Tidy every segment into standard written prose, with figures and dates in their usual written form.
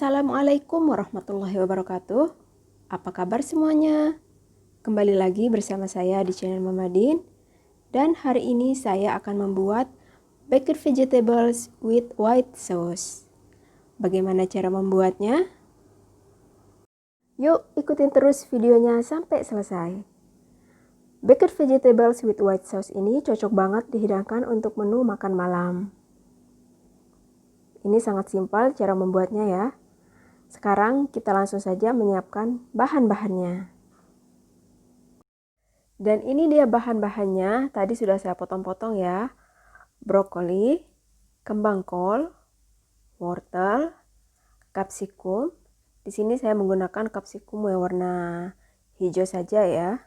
Assalamualaikum warahmatullahi wabarakatuh. Apa kabar semuanya? Kembali lagi bersama saya di channel Mamadin. Dan hari ini saya akan membuat baked vegetables with white sauce. Bagaimana cara membuatnya? Yuk ikutin terus videonya sampai selesai. Baked vegetables with white sauce ini cocok banget dihidangkan untuk menu makan malam. Ini sangat simpel cara membuatnya ya. Sekarang kita langsung saja menyiapkan bahan-bahannya. Dan ini dia bahan-bahannya, tadi sudah saya potong-potong ya. Brokoli, kembang kol, wortel, kapsikum. Di sini saya menggunakan kapsikum yang warna hijau saja ya.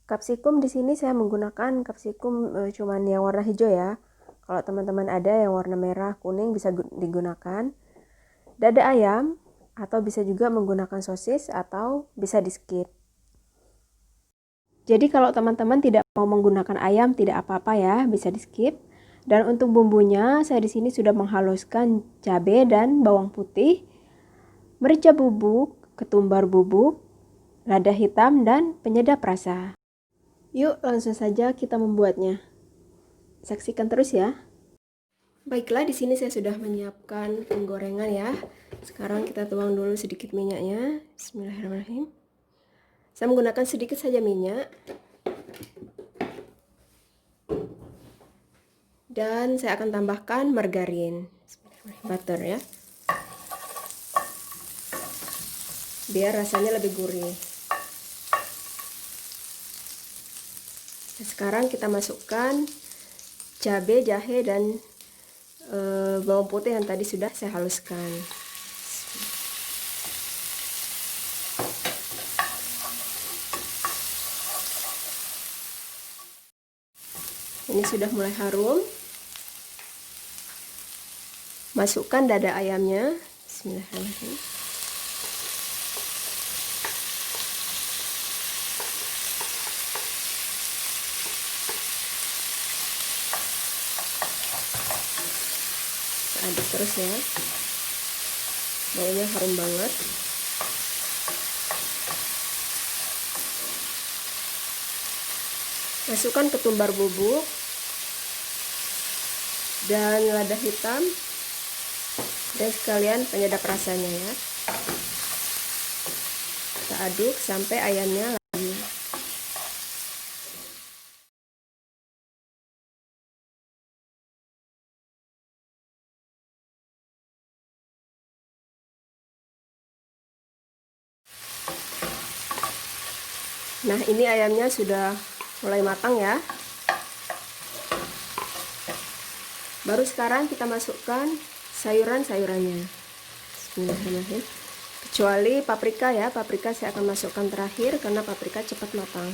Kapsikum di sini saya menggunakan kapsikum cuman yang warna hijau ya. Kalau teman-teman ada yang warna merah, kuning bisa digunakan. Dada ayam, atau bisa juga menggunakan sosis, atau bisa di skip. Jadi kalau teman-teman tidak mau menggunakan ayam, tidak apa-apa ya, bisa di skip. Dan untuk bumbunya, saya di sini sudah menghaluskan cabai dan bawang putih, merica bubuk, ketumbar bubuk, lada hitam, dan penyedap rasa. Yuk langsung saja kita membuatnya. Saksikan terus ya. Baiklah, di sini saya sudah menyiapkan penggorengan ya. Sekarang kita tuang dulu sedikit minyaknya. Bismillahirrahmanirrahim. Saya menggunakan sedikit saja minyak. Dan saya akan tambahkan margarin. Butter ya. Biar rasanya lebih gurih. Nah, sekarang kita masukkan cabai, jahe, dan bawang putih yang tadi sudah saya haluskan. Ini sudah mulai harum. Masukkan dada ayamnya. Bismillahirrahmanirrahim. Aduk terus ya. Baunya harum banget. Masukkan ketumbar bubuk dan lada hitam dan sekalian penyedap rasanya ya. Kita aduk sampai ayamnya layu. Nah, ini ayamnya sudah mulai matang ya. Baru sekarang kita masukkan sayuran-sayurannya. Bismillahirrahmanirrahim. Kecuali paprika ya, paprika saya akan masukkan terakhir karena paprika cepat matang.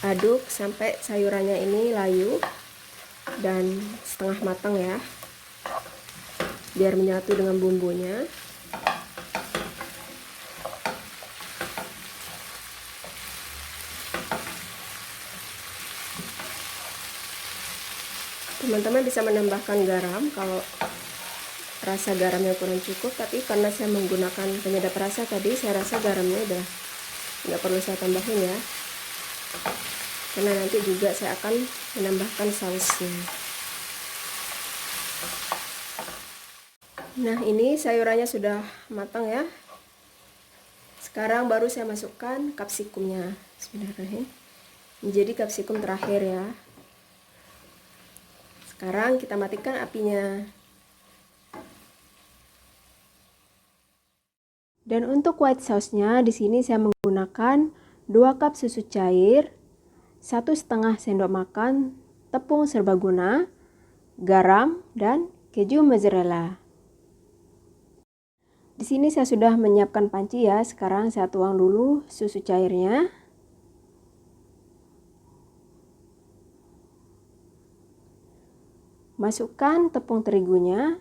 Aduk sampai sayurannya ini layu dan setengah matang ya, biar menyatu dengan bumbunya. Teman-teman bisa menambahkan garam kalau rasa garamnya kurang cukup, tapi karena saya menggunakan penyedap rasa tadi, saya rasa garamnya udah nggak perlu saya tambahin ya, karena nanti juga saya akan menambahkan sausnya. Nah, ini sayurannya sudah matang ya. Sekarang baru saya masukkan kapsikumnya. Bismillahirrahmanirrahim. Jadi kapsikum terakhir ya. Sekarang kita matikan apinya. Dan untuk white sauce-nya di sini saya menggunakan 2 cup susu cair, 1,5 sendok makan tepung serbaguna, garam, dan keju mozzarella. Di sini saya sudah menyiapkan panci ya. Sekarang saya tuang dulu susu cairnya. Masukkan tepung terigunya.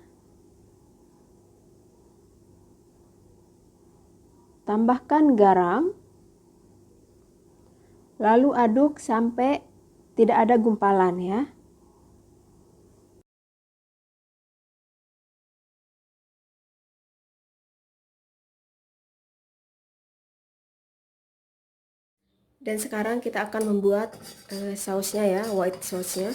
Tambahkan garam, lalu aduk sampai tidak ada gumpalan ya. Dan sekarang kita akan membuat sausnya ya, white sausnya.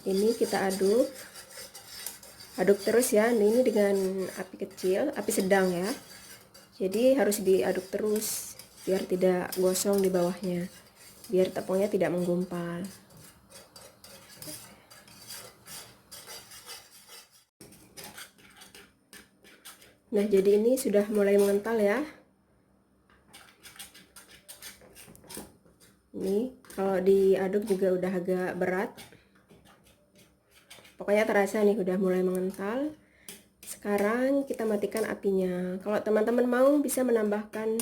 Ini kita aduk terus ya. Ini dengan api kecil, api sedang ya. Jadi harus diaduk terus biar tidak gosong di bawahnya, biar tepungnya tidak menggumpal. Nah, jadi ini sudah mulai mengental ya. Ini kalau diaduk juga udah agak berat. Pokoknya terasa nih udah mulai mengental. Sekarang kita matikan apinya. Kalau teman-teman mau bisa menambahkan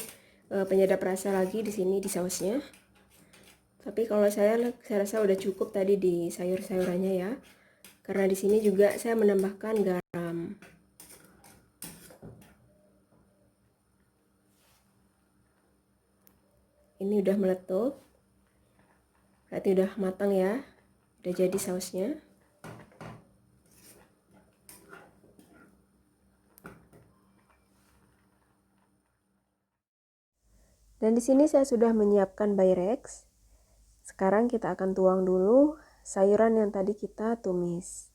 penyedap rasa lagi di sini di sausnya. Tapi kalau saya rasa udah cukup tadi di sayur-sayurannya ya. Karena di sini juga saya menambahkan garam. Ini udah meletup. Berarti udah matang ya. Udah jadi sausnya. Dan di sini saya sudah menyiapkan Pyrex. Sekarang kita akan tuang dulu sayuran yang tadi kita tumis.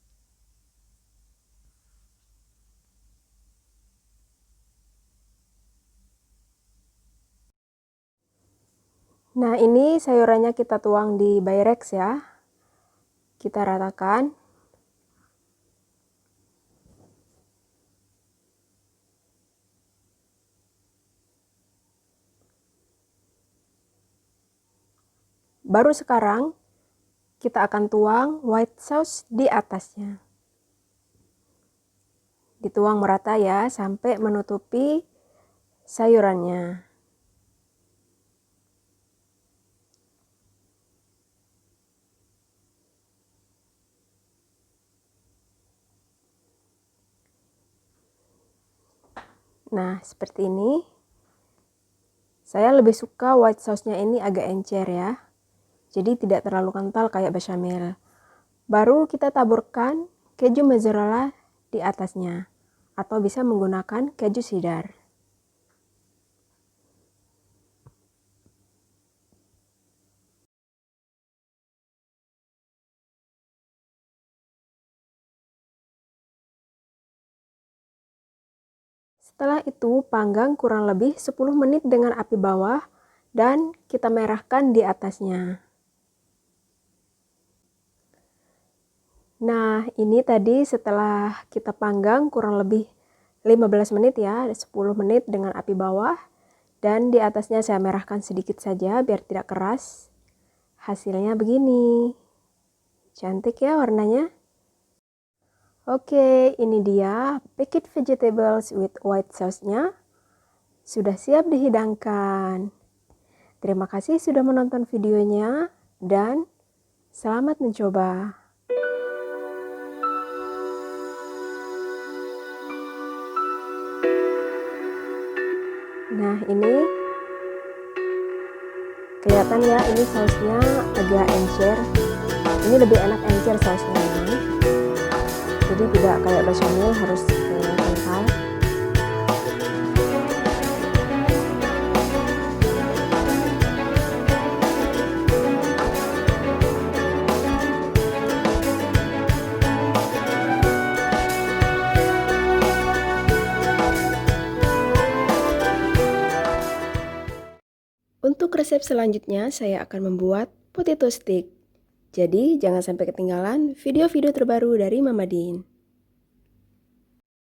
Nah, ini sayurannya kita tuang di Pyrex ya. Kita ratakan. Baru sekarang kita akan tuang white sauce di atasnya. Dituang merata ya sampai menutupi sayurannya. Nah, seperti ini. Saya lebih suka white sauce-nya ini agak encer ya. Jadi tidak terlalu kental kayak bechamel. Baru kita taburkan keju mozzarella di atasnya. Atau bisa menggunakan keju cheddar. Setelah itu panggang kurang lebih 10 menit dengan api bawah dan kita merahkan di atasnya. Nah, ini tadi setelah kita panggang kurang lebih 15 menit ya, 10 menit dengan api bawah. Dan di atasnya saya merahkan sedikit saja biar tidak keras. Hasilnya begini. Cantik ya warnanya. Oke, ini dia baked vegetables with white sauce-nya. Sudah siap dihidangkan. Terima kasih sudah menonton videonya dan selamat mencoba. Nah, ini kelihatan ya, ini sausnya agak encer. Ini lebih enak encer sausnya memang. Jadi tidak kayak bechamel harus kental. Untuk resep selanjutnya saya akan membuat potato stick. Jadi jangan sampai ketinggalan video-video terbaru dari Mama Din.